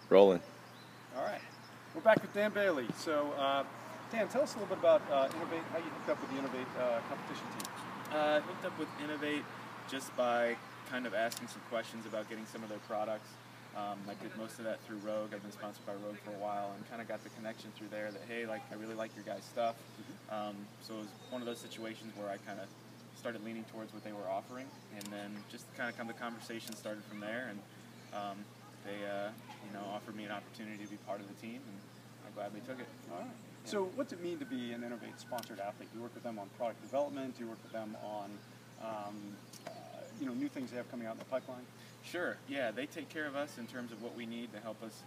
Rolling. All right. We're back with Dan Bailey. So, Dan, tell us a little bit about Innovate, how you hooked up with the Innovate competition team. I hooked up with Innovate just by kind of asking some questions about getting some of their products. I did most of that through Rogue. I've been sponsored by Rogue for a while and kind of got the connection through there that, hey, I really like your guys' stuff. So it was one of those situations where I kind of started leaning towards what they were offering, and then just kind of the conversation started from there, and they offered me an opportunity to be part of the team, and I gladly took it. All right. Yeah. So what's it mean to be an Innovate sponsored athlete? You work with them on product development, you work with them on new things they have coming out in the pipeline? Sure, yeah, they take care of us in terms of what we need to help us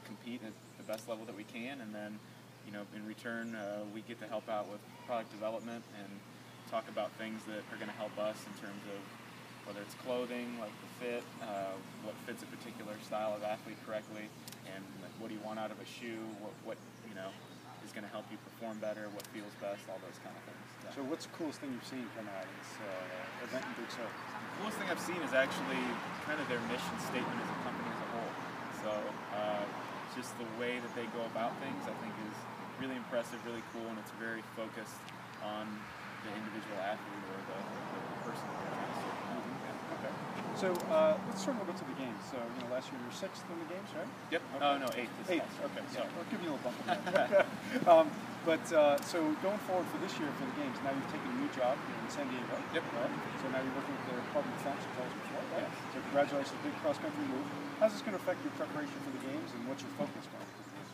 compete at the best level that we can, and then in return we get to help out with product development and talk about things that are going to help us in terms of whether it's clothing, like the fit, what fits a particular style of athlete correctly, and what do you want out of a shoe, what is going to help you perform better, what feels best, all those kind of things. Yeah. So what's the coolest thing you've seen come out of this event in Big Sur? The coolest thing I've seen is actually kind of their mission statement as a company as a whole. So just the way that they go about things, I think, is really impressive, really cool, and it's very focused on the individual athlete or the person that they're trying to serve. Okay. So let's turn over to the games. So last year you were 6th in the games, right? Yep. Okay. Oh no, 8th. Eighth. Okay. Yeah. So I'll give you a little bump on that. So going forward for this year for the games, now you've taken a new job in San Diego. Yep. Right? So now you're working with the Department of Defense, you told us before, right? Yes. So congratulations, big cross-country move. How's this going to affect your preparation for the games, and what's your focus going into the games?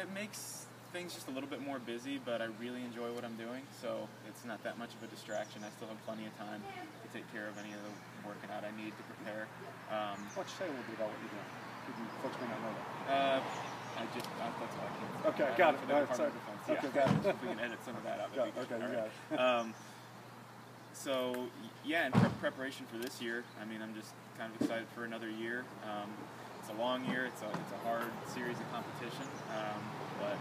It makes things just a little bit more busy, but I really enjoy what I'm doing, so it's not that much of a distraction. I still have plenty of time to take care of any of the working out I need to prepare. Why don't you say a little bit about what you're doing? Folks may not know that. That's what I can. Okay, got it. For the Department of Defense. Okay, Yeah. got it. If we can edit some of that out, that'd be good. Okay, you got it. So, yeah, in preparation for this year, I'm just kind of excited for another year. It's a long year. It's a hard series of competition, but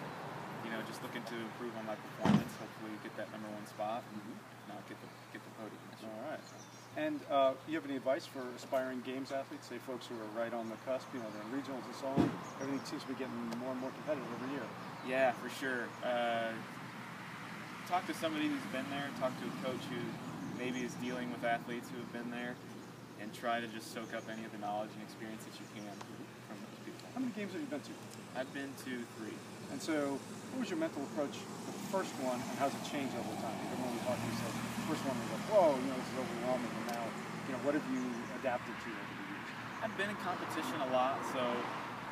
just looking to improve on my performance. Hopefully, get that #1 spot, and get the podium. All right. And you have any advice for aspiring games athletes, say folks who are right on the cusp, they're in regionals and so on? Everything seems to be getting more and more competitive every year. Yeah, for sure. Talk to somebody who's been there, talk to a coach who maybe is dealing with athletes who have been there, and try to just soak up any of the knowledge and experience that you can from those people. How many games have you been to? I've been to 3. And so, what was your mental approach the first one, and how's it changed over time? Because when we talked, you said the first one was like, whoa, this is overwhelming, and now, what have you adapted to over the years? I've been in competition a lot, so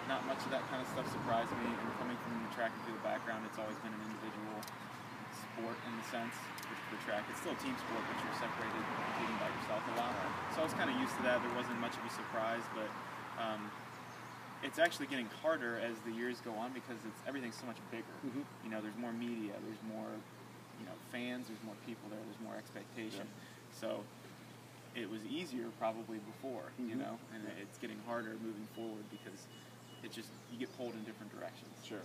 not much of that kind of stuff surprised me. And coming from the track and field background, it's always been an individual sport in the sense. For track, it's still a team sport, but you're separated, competing by yourself a lot. So I was kind of used to that. There wasn't much of a surprise, but it's actually getting harder as the years go on because everything's so much bigger. There's more media, there's more fans, there's more people there, there's more expectation. So it was easier probably before, and it's getting harder moving forward because you get pulled in different directions. Sure.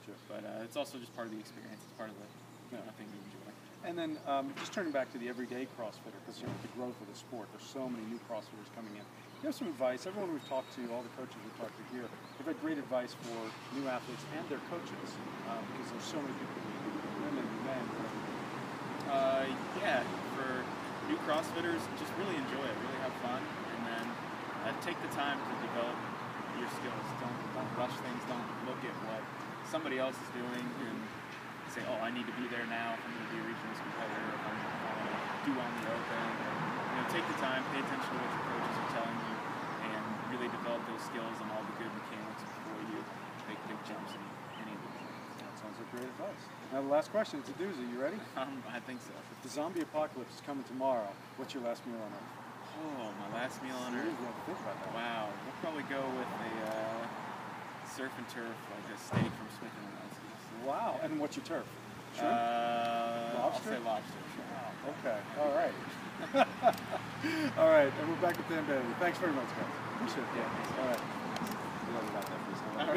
Sure. But it's also just part of the experience. It's part of the thing you enjoy. And then just turning back to the everyday CrossFitter, because the growth of the sport, there's so many new CrossFitters coming in. You have some advice. Everyone we've talked to, all the coaches we've talked to here, they've had great advice for new athletes and their coaches, because there's so many people, women, men. Yeah, for new CrossFitters, just really enjoy it, really have fun, and then take the time to develop your skills. Don't rush things. Don't look at what somebody else is doing and say, oh, I need to be there now if I'm going to be a regionals competitor, if I'm going to do on the open. Take the time, pay attention to what your coaches are telling you, and really develop those skills and all the good mechanics before you make big jumps in any of the games. That sounds like great advice. Now the last question, it's a doozy. You ready? I think so. If the zombie apocalypse is coming tomorrow, what's your last meal on Earth? Oh, my last meal on Earth? You have to think about that. Wow. We'll probably go with a surf and turf, like a steak from Smith & Wollensky's. Wow. And what's your turf? Shrimp? Lobster? I'll say lobster. Sure. Wow. Okay. All right. All right. And we're back with Dan Bailey. Thanks very much, guys. Appreciate it. Yeah. All right.